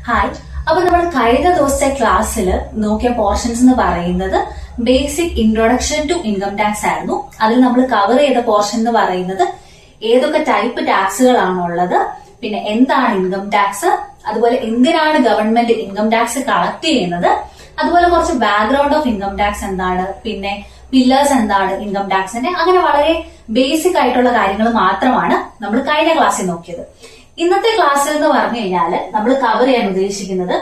Hi. അപ്പൊ നമ്മൾ കഴിഞ്ഞ ദിവസത്തെ ക്ലാസ്സിൽ നോക്കിയ പോർഷൻസ് എന്ന് പറയുന്നത് basic introduction to income tax ആയിരുന്നു. അതിൽ നമ്മൾ കവർ ചെയ്ത പോർഷൻ എന്ന് പറയുന്നത് ഏതൊക്കെ ടൈപ്പ് ടാക്സുകളാണുള്ളത്, പിന്നെ എന്താണ് ഇൻകം ടാക്സ്, അതുപോലെ എന്തിനാണ് ഗവൺമെന്റ് ഇൻകം ടാക്സ് കളക്ട് ചെയ്യുന്നത്, അതുപോലെ കുറച്ച് ബാക്ക്ഗ്രൗണ്ട് ഓഫ് ഇൻകം ടാക്സ് എന്താണ്, പിന്നെ പില്ലേഴ്സ് എന്താണ് ഇൻകം ടാക്സിന്റെ, അങ്ങനെ വളരെ ബേസിക് ആയിട്ടുള്ള കാര്യങ്ങൾ മാത്രമാണ് നമ്മൾ കഴിഞ്ഞ ക്ലാസ്സിൽ നോക്കിയത്. ഇന്നത്തെ ക്ലാസ്സിൽ എന്ന് പറഞ്ഞു കഴിഞ്ഞാൽ നമ്മൾ കവർ ചെയ്യാൻ ഉദ്ദേശിക്കുന്നത്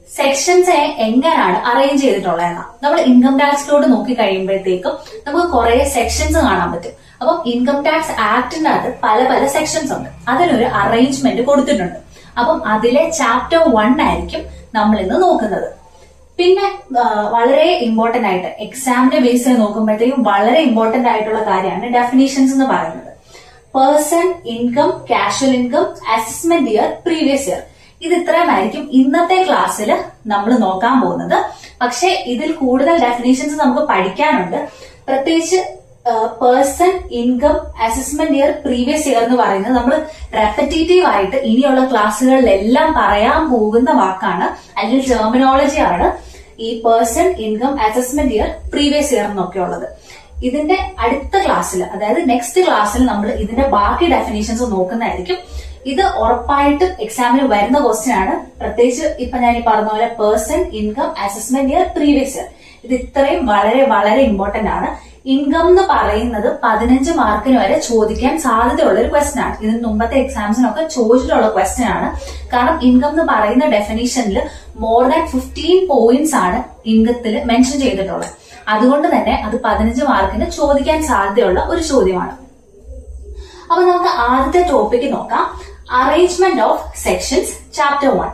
സെക്ഷൻസ് എങ്ങനെയാണ് അറേഞ്ച് ചെയ്തിട്ടുള്ളതെന്നാണ്. നമ്മൾ ഇൻകം ടാക്സിലോട്ട് നോക്കി കഴിയുമ്പോഴത്തേക്കും നമുക്ക് കുറെ സെക്ഷൻസ് കാണാൻ പറ്റും. അപ്പം ഇൻകം ടാക്സ് ആക്ടിന്റെ അകത്ത് പല പല സെക്ഷൻസ് ഉണ്ട്, അതിനൊരു അറേഞ്ച്മെന്റ് കൊടുത്തിട്ടുണ്ട്. അപ്പം അതിലെ ചാപ്റ്റർ 1 ആയിരിക്കും നമ്മൾ ഇന്ന് നോക്കുന്നത്. പിന്നെ വളരെ ഇമ്പോർട്ടന്റ് ആയിട്ട് എക്സാമിന്റെ ബേസ് ചെയ്ത് നോക്കുമ്പോഴത്തേക്കും വളരെ ഇമ്പോർട്ടന്റ് ആയിട്ടുള്ള കാര്യമാണ് ഡെഫിനിഷൻസ് എന്ന് പറയുന്നത്. Person, income, casual income, assessment year, previous year, ഇത് ഇത്രയുമായിരിക്കും ഇന്നത്തെ ക്ലാസ്സിൽ നമ്മൾ നോക്കാൻ പോകുന്നത്. പക്ഷെ ഇതിൽ കൂടുതൽ ഡെഫിനേഷൻസ് നമുക്ക് പഠിക്കാനുണ്ട്. പ്രത്യേകിച്ച് person, income, assessment year, previous year എന്ന് പറയുന്നത് നമ്മൾ റെപ്പറ്റേറ്റീവ് ആയിട്ട് ഇനിയുള്ള ക്ലാസ്സുകളിലെല്ലാം പറയാൻ പോകുന്ന വാക്കാണ്, അല്ലെങ്കിൽ ടെർമിനോളജി ആണ് ഈ person, income, assessment year, previous year എന്നൊക്കെ ഉള്ളത്. ഇതിന്റെ അടുത്ത ക്ലാസ്സിൽ, അതായത് നെക്സ്റ്റ് ക്ലാസ്സിൽ നമ്മൾ ഇതിന്റെ ബാക്കി ഡെഫിനേഷൻസ് നോക്കുന്നതായിരിക്കും. ഇത് ഉറപ്പായിട്ടും എക്സാമിന് വരുന്ന ക്വസ്റ്റ്യൻ ആണ്. പ്രത്യേകിച്ച് ഇപ്പൊ ഞാൻ ഈ പറഞ്ഞ പോലെ person, income, assessment year, previous year, ഇത് ഇത്രയും വളരെ വളരെ ഇമ്പോർട്ടന്റ് ആണ്. ഇൻകം എന്ന് പറയുന്നത് 15 മാർക്കിന് വരെ ചോദിക്കാൻ സാധ്യതയുള്ള ഒരു ക്വസ്റ്റ്യൻ ആണ്. ഇതിന് മുമ്പത്തെ എക്സാംസിനൊക്കെ ചോദിച്ചിട്ടുള്ള ക്വസ്റ്റ്യൻ ആണ്. കാരണം ഇൻകം എന്ന് പറയുന്ന ഡെഫിനേഷനിൽ മോർ ദാൻ 15 പോയിന്റ്സ് ആണ് ഇൻകത്തിൽ മെൻഷൻ ചെയ്തിട്ടുള്ളത്. അതുകൊണ്ട് തന്നെ അത് 15 മാർക്കിന് ചോദിക്കാൻ സാധ്യതയുള്ള ഒരു ചോദ്യമാണ്. അപ്പൊ നമുക്ക് ആദ്യത്തെ ടോപ്പിക്ക് നോക്കാം. Arrangement of sections, chapter 1.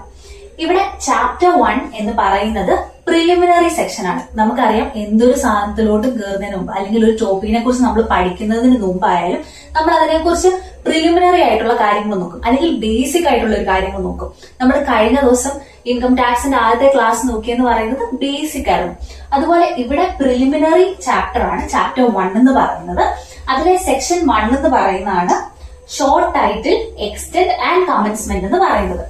ഇവിടെ ചാപ്റ്റർ 1 എന്ന് പറയുന്നത് പ്രിലിമിനറി സെക്ഷൻ ആണ്. നമുക്കറിയാം എന്തൊരു സാധനത്തിലോട്ട് കയറുന്നതിന് മുമ്പ് അല്ലെങ്കിൽ ഒരു ടോപ്പിക്കിനെ കുറിച്ച് നമ്മൾ പഠിക്കുന്നതിന് മുമ്പായാലും നമ്മൾ അതിനെക്കുറിച്ച് പ്രിലിമിനറി ആയിട്ടുള്ള കാര്യങ്ങൾ നോക്കും, അല്ലെങ്കിൽ ബേസിക് ആയിട്ടുള്ള ഒരു കാര്യങ്ങൾ നോക്കും. നമ്മൾ കഴിഞ്ഞ ദിവസം ഇൻകം ടാക്സിന്റെ ആദ്യത്തെ ക്ലാസ് നോക്കിയെന്ന് പറയുന്നത് ബേസിക് ആയിരുന്നു. അതുപോലെ ഇവിടെ പ്രിലിമിനറി ചാപ്റ്റർ ആണ് ചാപ്റ്റർ 1 എന്ന് പറയുന്നത്. അതിലെ സെക്ഷൻ 1 എന്ന് പറയുന്നതാണ് short title, extend and commencement എന്ന് പറയുന്നത്.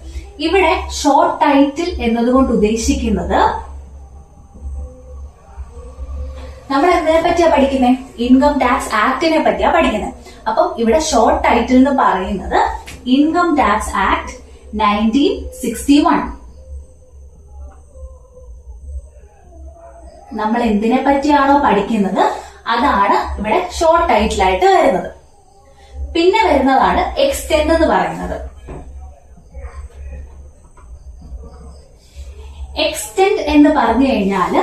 ഇവിടെ ഷോർട്ട് ടൈറ്റിൽ എന്നതുകൊണ്ട് ഉദ്ദേശിക്കുന്നത് നമ്മൾ എന്തിനെ പറ്റിയാ പഠിക്കുന്നത്? ഇൻകം ടാക്സ് ആക്ടിനെ പറ്റിയാ പഠിക്കുന്നത്. അപ്പം ഇവിടെ ഷോർട്ട് ടൈറ്റിൽ എന്ന് പറയുന്നത് ഇൻകം ടാക്സ് ആക്ട് 1961. നമ്മൾ എന്തിനെ പറ്റിയാണോ പഠിക്കുന്നത് അതാണ് ഇവിടെ ഷോർട്ട് ടൈറ്റിലായിട്ട് വരുന്നത്. പിന്നെ വരുന്നതാണ് എക്സ്റ്റെൻഡ് എന്ന് പറയുന്നത്. എക്സ്റ്റെൻഡ് എന്ന് പറഞ്ഞു കഴിഞ്ഞാൽ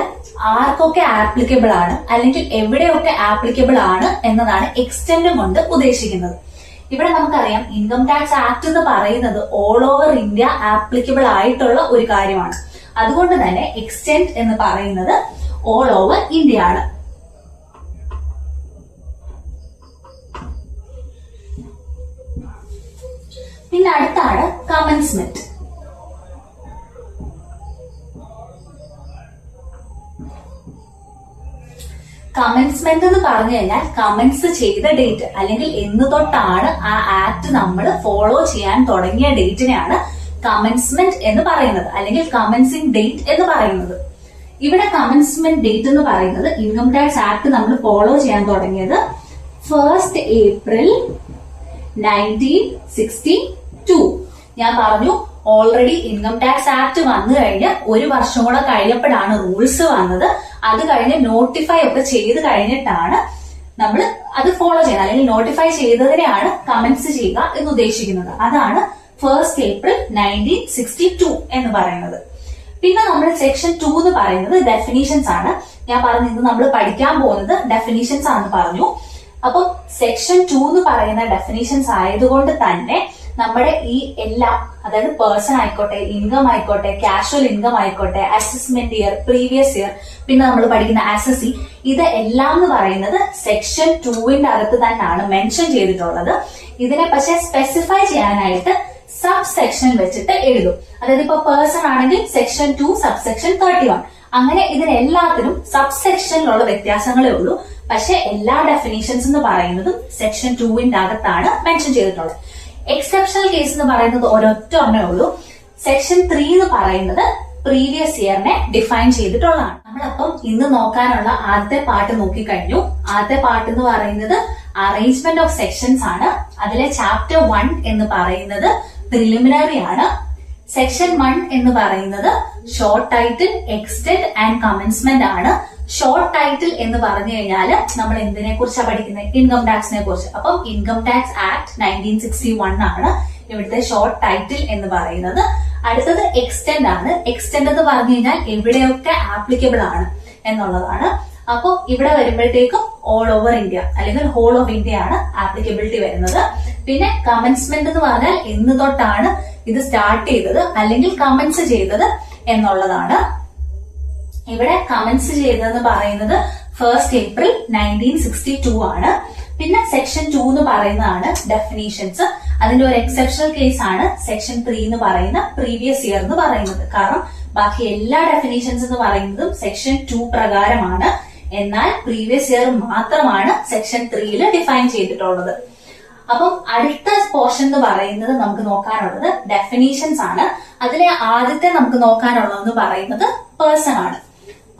ആർക്കൊക്കെ ആപ്ലിക്കബിൾ ആണ്, അല്ലെങ്കിൽ എവിടെയൊക്കെ ആപ്ലിക്കബിൾ ആണ് എന്നതാണ് എക്സ്റ്റെൻഡ് കൊണ്ട് ഉദ്ദേശിക്കുന്നത്. ഇവിടെ നമുക്കറിയാം ഇൻകം ടാക്സ് ആക്ട് എന്ന് പറയുന്നത് ഓൾ ഓവർ ഇന്ത്യ ആപ്ലിക്കബിൾ ആയിട്ടുള്ള ഒരു കാര്യമാണ്. അതുകൊണ്ട് തന്നെ എക്സ്റ്റെൻഡ് എന്ന് പറയുന്നത് ഓൾ ഓവർ ഇന്ത്യ ആണ്. പിന്നെ അടുത്താണ് കമൻസ്മെന്റ്. കമൻസ്മെന്റ് എന്ന് പറഞ്ഞു കഴിഞ്ഞാൽ കമൻസ് ചെയ്ത ഡേറ്റ്, അല്ലെങ്കിൽ എന്ന് തൊട്ടാണ് ആ ആക്ട് നമ്മൾ ഫോളോ ചെയ്യാൻ തുടങ്ങിയ ഡേറ്റിനെയാണ് കമൻസ്മെന്റ് എന്ന് പറയുന്നത്, അല്ലെങ്കിൽ കമൻസിംഗ് ഡേറ്റ് എന്ന് പറയുന്നത്. ഇവിടെ കമൻസ്മെന്റ് ഡേറ്റ് എന്ന് പറയുന്നത് ഇൻകം ടാക്സ് ആക്ട് നമ്മൾ ഫോളോ ചെയ്യാൻ തുടങ്ങിയത് 1st April 1962. ഞാൻ പറഞ്ഞു ഓൾറെഡി ഇൻകം ടാക്സ് ആക്ട് വന്നു കഴിഞ്ഞ് ഒരു വർഷം കൂടെ കഴിഞ്ഞപ്പോഴാണ് റൂൾസ് വന്നത്. അത് കഴിഞ്ഞ് നോട്ടിഫൈ ഒക്കെ ചെയ്ത് കഴിഞ്ഞിട്ടാണ് നമ്മൾ അത് ഫോളോ ചെയ്യുന്നത്, അല്ലെങ്കിൽ നോട്ടിഫൈ ചെയ്തതിനെയാണ് കമന്റ്സ് ചെയ്യുക എന്ന് ഉദ്ദേശിക്കുന്നത്. അതാണ് 1st April 1962 എന്ന് പറയുന്നത്. പിന്നെ നമ്മൾ സെക്ഷൻ 2 എന്ന് പറയുന്നത് ഡെഫിനീഷൻസ് ആണ്. ഞാൻ പറഞ്ഞു ഇന്ന് നമ്മൾ പഠിക്കാൻ പോകുന്നത് ഡെഫിനീഷൻസ് ആണെന്ന് പറഞ്ഞു. അപ്പൊ സെക്ഷൻ 2 എന്ന് പറയുന്ന ഡെഫിനീഷൻസ് ആയതുകൊണ്ട് തന്നെ നമ്മുടെ ഈ എല്ലാം, അതായത് പേഴ്സൺ ആയിക്കോട്ടെ, ഇൻകം ആയിക്കോട്ടെ, കാഷ്വൽ ഇൻകം ആയിക്കോട്ടെ, അസസ്മെന്റ് ഇയർ, പ്രീവിയസ് ഇയർ, പിന്നെ നമ്മൾ പഠിക്കുന്ന അസസി, ഇത് എല്ലാം എന്ന് പറയുന്നത് സെക്ഷൻ 2ന്റെ അകത്ത് തന്നെയാണ് മെൻഷൻ ചെയ്തിട്ടുള്ളത്. ഇതിനെ പക്ഷെ സ്പെസിഫൈ ചെയ്യാനായിട്ട് സബ് സെക്ഷൻ വെച്ചിട്ട് എഴുതും. അതായത് ഇപ്പൊ പേഴ്സൺ ആണെങ്കിൽ സെക്ഷൻ 2 സബ് സെക്ഷൻ 31, അങ്ങനെ ഇതിനെല്ലാത്തിനും സബ് സെക്ഷനിലുള്ള വ്യത്യാസങ്ങളേ ഉള്ളൂ. പക്ഷെ എല്ലാ ഡെഫിനീഷൻസ് എന്ന് പറയുന്നതും സെക്ഷൻ 2ന്റെ അകത്താണ് മെൻഷൻ ചെയ്തിട്ടുള്ളത്. എക്സെപ്ഷണൽ കേസ് എന്ന് പറയുന്നത് ഒരൊറ്റ ഒന്നേ ഉള്ളൂ. സെക്ഷൻ 3 എന്ന് പറയുന്നത് പ്രീവിയസ് ഇയറിനെ ഡിഫൈൻ ചെയ്തിട്ടുള്ളതാണ്. നമ്മളപ്പം ഇന്ന് നോക്കാനുള്ള ആദ്യത്തെ പാർട്ട് നോക്കിക്കഴിഞ്ഞു. ആദ്യത്തെ പാർട്ട് എന്ന് പറയുന്നത് അറേഞ്ച്മെന്റ് ഓഫ് സെക്ഷൻസ് ആണ്. അതിലെ ചാപ്റ്റർ 1 എന്ന് പറയുന്നത് പ്രിലിമിനറി ആണ്. സെക്ഷൻ 1 എന്ന് പറയുന്നത് short title, extent and commencement ആണ്. ഷോർട്ട് ടൈറ്റിൽ എന്ന് പറഞ്ഞു കഴിഞ്ഞാൽ നമ്മൾ എന്തിനെ കുറിച്ചാണ് പഠിക്കുന്നത്? ഇൻകം ടാക്സിനെ കുറിച്ച്. അപ്പം ഇൻകം ടാക്സ് ആക്ട് 1961 ആണ് ഇവിടുത്തെ ഷോർട്ട് ടൈറ്റിൽ എന്ന് പറയുന്നത്. അടുത്തത് എക്സ്റ്റെന്റ് ആണ്. എക്സ്റ്റെന്റ് എന്ന് പറഞ്ഞു കഴിഞ്ഞാൽ എവിടെയൊക്കെ ആപ്ലിക്കബിൾ ആണ് എന്നുള്ളതാണ്. അപ്പോൾ ഇവിടെ വരുമ്പോഴത്തേക്കും ഓൾ ഓവർ ഇന്ത്യ അല്ലെങ്കിൽ ഹോൾ ഓഫ് ഇന്ത്യ ആണ് ആപ്ലിക്കബിലിറ്റി വരുന്നത്. പിന്നെ കമൻസ്മെന്റ് എന്ന് പറഞ്ഞാൽ എന്ന് തൊട്ടാണ് ഇത് സ്റ്റാർട്ട് ചെയ്തത് അല്ലെങ്കിൽ കമൻസ് ചെയ്തത് എന്നുള്ളതാണ്. ഇവിടെ കമൻസ് ചെയ്തതെന്ന് പറയുന്നത് 1st April 1962 ആണ്. പിന്നെ സെക്ഷൻ 2 എന്ന് പറയുന്നതാണ് ഡെഫിനീഷൻസ്. അതിന്റെ ഒരു എക്സെപ്ഷണൽ കേസ് ആണ് സെക്ഷൻ 3 എന്ന് പറയുന്ന പ്രീവിയസ് ഇയർ എന്ന് പറയുന്നത്. കാരണം ബാക്കി എല്ലാ ഡെഫിനീഷൻസ് എന്ന് പറയുന്നതും സെക്ഷൻ 2 പ്രകാരമാണ്. എന്നാൽ പ്രീവിയസ് ഇയർ മാത്രമാണ് സെക്ഷൻ 3 ഡിഫൈൻ ചെയ്തിട്ടുള്ളത്. അപ്പം അടുത്ത പോർഷൻ എന്ന് പറയുന്നത് നമുക്ക് നോക്കാനുള്ളത് ഡെഫിനീഷൻസ് ആണ്. അതിലെ ആദ്യത്തെ നമുക്ക് നോക്കാനുള്ളതെന്ന് പറയുന്നത് പേഴ്സൺ ആണ്.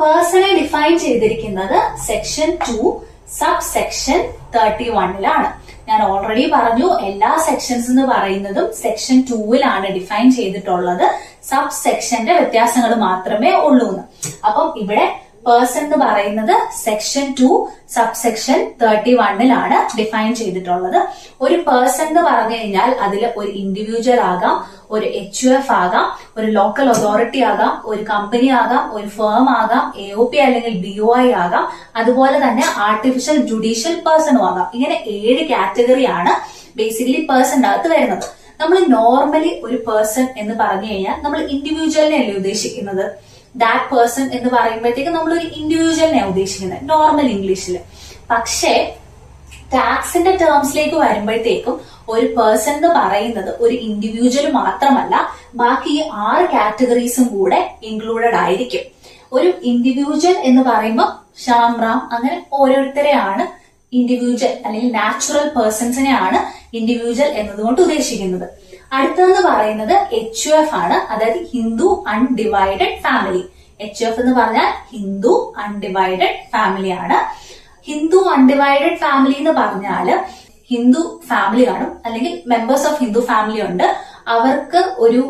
പേഴ്സണെ ഡിഫൈൻ ചെയ്തിരിക്കുന്നത് സെക്ഷൻ 2 സബ് സെക്ഷൻ 31 ഞാൻ ഓൾറെഡി പറഞ്ഞു എല്ലാ സെക്ഷൻസ് എന്ന് പറയുന്നതും സെക്ഷൻ 2 ഡിഫൈൻ ചെയ്തിട്ടുള്ളത്. സബ് സെക്ഷന്റെ വ്യത്യാസങ്ങൾ മാത്രമേ ഉള്ളൂ എന്ന്. അപ്പം ഇവിടെ പേഴ്സൺ എന്ന് പറയുന്നത് സെക്ഷൻ 2 സബ് സെക്ഷൻ 31 ഡിഫൈൻ ചെയ്തിട്ടുള്ളത്. ഒരു പേഴ്സൺ എന്ന് പറഞ്ഞു കഴിഞ്ഞാൽ അതിൽ ഒരു ഇൻഡിവിജ്വൽ ആകാം, ഒരു HUF ആകാം, ഒരു ലോക്കൽ അതോറിറ്റി ആകാം, ഒരു കമ്പനി ആകാം, ഒരു ഫേം ആകാം, AOP അല്ലെങ്കിൽ BOI ആകാം, അതുപോലെ തന്നെ ആർട്ടിഫിഷ്യൽ ജുഡീഷ്യൽ പേഴ്സണും ആകാം. ഇങ്ങനെ 7 കാറ്റഗറിയാണ് ബേസിക്കലി പേഴ്സണിന്റെ അകത്ത് വരുന്നത്. നമ്മൾ നോർമലി ഒരു പേഴ്സൺ എന്ന് പറഞ്ഞു കഴിഞ്ഞാൽ നമ്മൾ ഇൻഡിവിജ്വലിനെ അല്ലേ ഉദ്ദേശിക്കുന്നത്. ദാറ്റ് പേഴ്സൺ എന്ന് പറയുമ്പോഴത്തേക്ക് നമ്മൾ ഒരു ഇൻഡിവിജ്വലിനെ ഉദ്ദേശിക്കുന്നത് നോർമൽ ഇംഗ്ലീഷിൽ. പക്ഷേ ടാക്സിന്റെ ടേംസിലേക്ക് വരുമ്പോഴത്തേക്കും ഒരു പേഴ്സൺ എന്ന് പറയുന്നത് ഒരു ഇൻഡിവിജ്വൽ മാത്രമല്ല, ബാക്കി ഈ 6 കാറ്റഗറീസും കൂടെ ഇൻക്ലൂഡഡ് ആയിരിക്കും. ഒരു ഇൻഡിവിജ്വൽ എന്ന് പറയുമ്പോൾ ശ്യാം റാം അങ്ങനെ ഓരോരുത്തരെയാണ് ഇൻഡിവിജ്വൽ അല്ലെങ്കിൽ നാച്ചുറൽ പേഴ്സൺസിനെയാണ് ഇൻഡിവിജ്വൽ എന്നതുകൊണ്ട് ഉദ്ദേശിക്കുന്നത്. അടുത്തതെന്ന് പറയുന്നത് HUF ആണ്, അതായത് ഹിന്ദു അൺഡിവൈഡഡ് ഫാമിലി. HUF എന്ന് പറഞ്ഞാൽ ഹിന്ദു അൺഡിവൈഡഡ് ഫാമിലി ആണ്. ഹിന്ദു അൺഡിവൈഡഡ് ഫാമിലി എന്ന് പറഞ്ഞാല് ഹിന്ദു ഫാമിലി കാണും അല്ലെങ്കിൽ മെമ്പേഴ്സ് ഓഫ് ഹിന്ദു ഫാമിലി ഉണ്ട്. അവർക്ക് ഒരു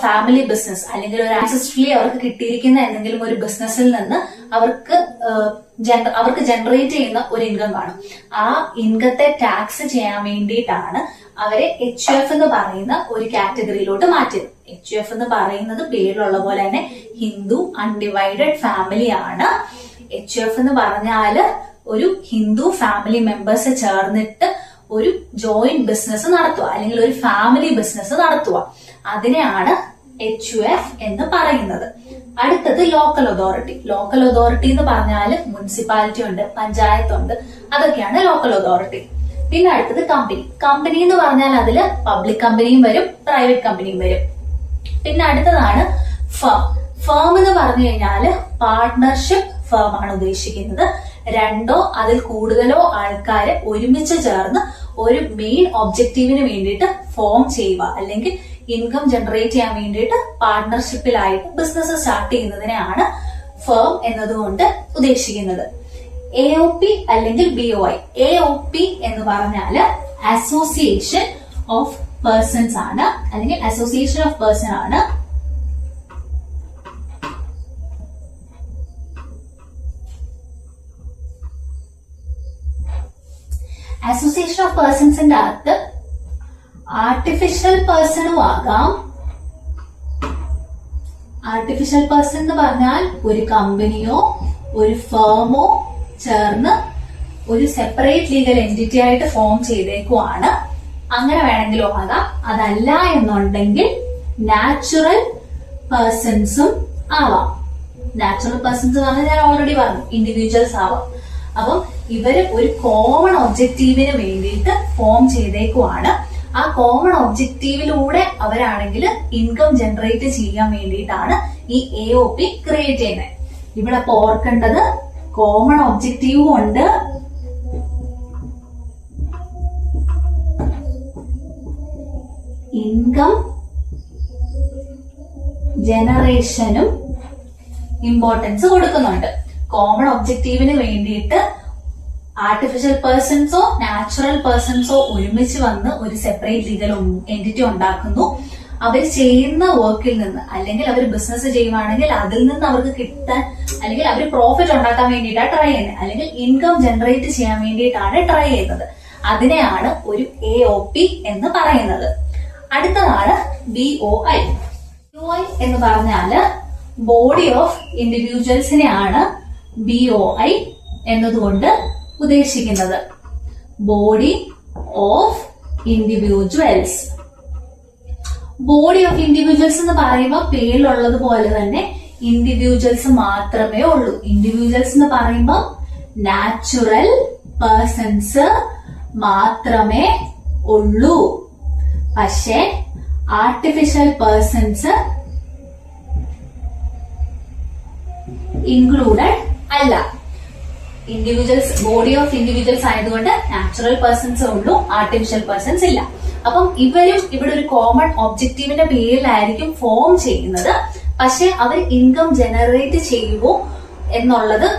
ഫാമിലി ബിസിനസ് അല്ലെങ്കിൽ ഒരു ആൻസെസ്ട്രലി അവർക്ക് കിട്ടിയിരിക്കുന്ന എന്തെങ്കിലും ഒരു ബിസിനസ്സിൽ നിന്ന് അവർക്ക് ജനറേറ്റ് ചെയ്യുന്ന ഒരു ഇൻകം കാണും. ആ ഇൻകത്തെ ടാക്സ് ചെയ്യാൻ വേണ്ടിയിട്ടാണ് അവരെ HUF എന്ന് പറയുന്ന ഒരു കാറ്റഗറിയിലോട്ട് മാറ്റിയത്. HUF എന്ന് പറയുന്നത് പേരിലുള്ള പോലെ തന്നെ ഹിന്ദു അൺഡിവൈഡഡ് ഫാമിലി ആണ്. HUF എന്ന് പറഞ്ഞാല് ഒരു ഹിന്ദു ഫാമിലി മെമ്പേഴ്സ് ചേർന്നിട്ട് ഒരു ജോയിന്റ് ബിസിനസ് നടത്തുക അല്ലെങ്കിൽ ഒരു ഫാമിലി ബിസിനസ് നടത്തുക, അതിനെയാണ് HUF എന്ന് പറയുന്നത്. അടുത്തത് ലോക്കൽ അതോറിറ്റി. ലോക്കൽ അതോറിറ്റി എന്ന് പറഞ്ഞാൽ മുനിസിപ്പാലിറ്റി ഉണ്ട്, പഞ്ചായത്ത് ഉണ്ട്, അതൊക്കെയാണ് ലോക്കൽ അതോറിറ്റി. പിന്നെ അടുത്തത് കമ്പനി. കമ്പനി എന്ന് പറഞ്ഞാൽ അതില് പബ്ലിക് കമ്പനിയും വരും, പ്രൈവറ്റ് കമ്പനിയും വരും. പിന്നെ അടുത്തതാണ് ഫേം. ഫേം എന്ന് പറഞ്ഞു കഴിഞ്ഞാല് പാർട്ട്ണർഷിപ്പ് ഫേം ആണ് ഉദ്ദേശിക്കുന്നത്. 2 അതിൽ കൂടുതലോ ആൾക്കാരെ ഒരുമിച്ച് ചേർന്ന് ഒരു മെയിൻ ഒബ്ജക്റ്റീവിന് വേണ്ടിയിട്ട് ഫോം ചെയ്യുക അല്ലെങ്കിൽ ഇൻകം ജനറേറ്റ് ചെയ്യാൻ വേണ്ടിയിട്ട് പാർട്ട്ണർഷിപ്പിലായിട്ട് ബിസിനസ് സ്റ്റാർട്ട് ചെയ്യുന്നതിനെയാണ് ഫേം എന്നതുകൊണ്ട് ഉദ്ദേശിക്കുന്നത്. AOP അല്ലെങ്കിൽ BOI. AOP എന്ന് പറഞ്ഞാല് അസോസിയേഷൻ ഓഫ് പേഴ്സൺസ് ആണ് അല്ലെങ്കിൽ അസോസിയേഷൻ ഓഫ് പേഴ്സൺ ആണ്. അസോസിയേഷൻ ഓഫ് പേഴ്സൺസിന്റെ അകത്ത് ആർട്ടിഫിഷ്യൽ പേഴ്സണും ആകാം. ആർട്ടിഫിഷ്യൽ പേഴ്സൺ എന്ന് പറഞ്ഞാൽ ഒരു കമ്പനിയോ ഒരു ഫേമോ ചേർന്ന് ഒരു സെപ്പറേറ്റ് ലീഗൽ എൻറ്റിറ്റി ആയിട്ട് ഫോം ചെയ്തേക്കുവാണ്. അങ്ങനെ വേണമെങ്കിലും ആകാം. അതല്ല എന്നുണ്ടെങ്കിൽ നാച്ചുറൽ പേഴ്സൺസും ആവാം. നാച്ചുറൽ പേഴ്സൺസ് പറഞ്ഞാൽ ഞാൻ ഓൾറെഡി പറഞ്ഞു ഇൻഡിവിജ്വൽസ് ആവാം. അപ്പം ഇവര് ഒരു കോമൺ ഒബ്ജക്റ്റീവിന് വേണ്ടിയിട്ട് ഫോം ചെയ്തേക്കുവാണ്. ആ കോമൺ ഒബ്ജക്റ്റീവിലൂടെ അവരാണെങ്കിൽ ഇൻകം ജനറേറ്റ് ചെയ്യാൻ വേണ്ടിയിട്ടാണ് ഈ AOP ക്രിയേറ്റ് ചെയ്യുന്നത്. ഇവിടെ ഓർക്കേണ്ടത് കോമൺ ഒബ്ജക്റ്റീവും ഉണ്ട്, ഇൻകം ജനറേഷനും ഇമ്പോർട്ടൻസ് കൊടുക്കുന്നുണ്ട്. കോമൺ ഒബ്ജക്റ്റീവിന് വേണ്ടിയിട്ട് ആർട്ടിഫിഷ്യൽ പേഴ്സൺസോ നാച്ചുറൽ പേഴ്സൺസോ ഒരുമിച്ച് വന്ന് ഒരു സെപ്പറേറ്റ് ലീഗൽ എൻറ്റിറ്റി ഉണ്ടാക്കുന്നു. അവർ ചെയ്യുന്ന വർക്കിൽ നിന്ന്, അല്ലെങ്കിൽ അവർ ബിസിനസ് ചെയ്യുവാണെങ്കിൽ അതിൽ നിന്ന് അവർക്ക് കിട്ടാൻ, അല്ലെങ്കിൽ അവർ പ്രോഫിറ്റ് ഉണ്ടാക്കാൻ വേണ്ടിയിട്ടാണ് ട്രൈ ചെയ്യുന്നത്, അല്ലെങ്കിൽ ഇൻകം ജനറേറ്റ് ചെയ്യാൻ വേണ്ടിയിട്ടാണ് ട്രൈ ചെയ്യുന്നത്. അതിനെയാണ് ഒരു AOP എന്ന് പറയുന്നത്. അടുത്തതാണ് BOI. BOI എന്ന് പറഞ്ഞാല് ബോഡി ഓഫ് ഇൻഡിവിജ്വൽസിനെയാണ് BOI എന്നതുകൊണ്ട് ഉദ്ദേശിക്കുന്നത്. Body of individuals. Body of individuals എന്ന് പറയുമ്പോൾ പേരിലുള്ളത് പോലെ തന്നെ ഇൻഡിവിജ്വൽസ് മാത്രമേ ഉള്ളൂ. ഇൻഡിവിജ്വൽസ് എന്ന് പറയുമ്പോൾ നാച്ചുറൽ പേഴ്സൺസ് മാത്രമേ ഉള്ളൂ. പക്ഷേ ആർട്ടിഫിഷ്യൽ പേഴ്സൺസ് ഇൻക്ലൂഡഡ് അല്ല. ഇൻഡിവിജ്വൽസ്, ബോഡി ഓഫ് ഇൻഡിവിജ്വൽസ് ആയതുകൊണ്ട് നാച്ചുറൽ പേഴ്സൺസ് ഉള്ളൂ, ആർട്ടിഫിഷ്യൽ പേഴ്സൺസ് ഇല്ല. അപ്പം ഇവരും ഇവിടെ ഒരു കോമൺ ഒബ്ജക്റ്റീവിന്റെ പേരിലായിരിക്കും ഫോം ചെയ്യുന്നത്. പക്ഷെ അവർ ഇൻകം ജനറേറ്റ് ചെയ്യുമോ എന്നുള്ളത്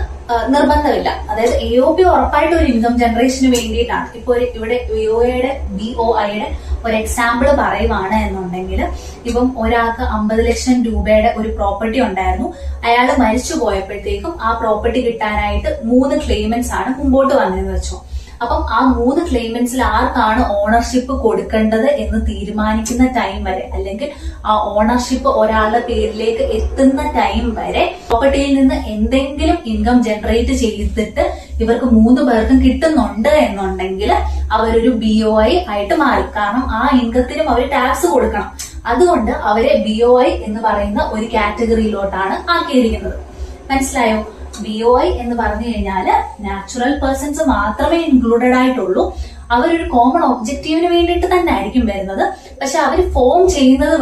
നിർബന്ധമില്ല. അതായത് AOP ഉറപ്പായിട്ട് ഒരു ഇൻകം ജനറേഷന് വേണ്ടിയിട്ടാണ്. ഇപ്പൊ ഇവിടെ BOIയുടെ ഒരു എക്സാമ്പിൾ പറയുവാണ് എന്നുണ്ടെങ്കിൽ, ഇപ്പം ഒരാൾക്ക് 50 ലക്ഷം രൂപയുടെ ഒരു പ്രോപ്പർട്ടി ഉണ്ടായിരുന്നു. അയാൾ മരിച്ചു പോയപ്പോഴത്തേക്കും ആ പ്രോപ്പർട്ടി കിട്ടാനായിട്ട് 3 ക്ലെയിമൻസ് ആണ് മുമ്പോട്ട് വന്നതെന്ന് വെച്ചോ. അപ്പം ആ 3 ക്ലെയിമൻസിൽ ആർക്കാണ് ഓണർഷിപ്പ് കൊടുക്കേണ്ടത് എന്ന് തീരുമാനിക്കുന്ന ടൈം വരെ, അല്ലെങ്കിൽ ആ ഓണർഷിപ്പ് ഒരാളുടെ പേരിലേക്ക് എത്തുന്ന ടൈം വരെ പ്രോപ്പർട്ടിയിൽ നിന്ന് എന്തെങ്കിലും ഇൻകം ജനറേറ്റ് ചെയ്തിട്ട് ഇവർക്ക് 3 പേർക്കും കിട്ടുന്നുണ്ട് എന്നുണ്ടെങ്കിൽ അവരൊരു BOI ആയിട്ട് മാറി. കാരണം ആ ഇൻകത്തിനും അവർ ടാക്സ് കൊടുക്കണം. അതുകൊണ്ട് അവരെ BOI എന്ന് പറയുന്ന ഒരു കാറ്റഗറിയിലോട്ടാണ് ആക്കിയിരിക്കുന്നത്. മനസ്സിലായോ? BOI എന്ന് പറഞ്ഞു കഴിഞ്ഞാല് നാച്ചുറൽ പേഴ്സൺസ് മാത്രമേ ഇൻക്ലൂഡഡ് ആയിട്ടുള്ളൂ. അവരൊരു കോമൺ ഒബ്ജക്റ്റീവിന് വേണ്ടിയിട്ട് തന്നെ ആയിരിക്കും വരുന്നത്. പക്ഷെ അവർ ഫോം ചെയ്യുന്നത്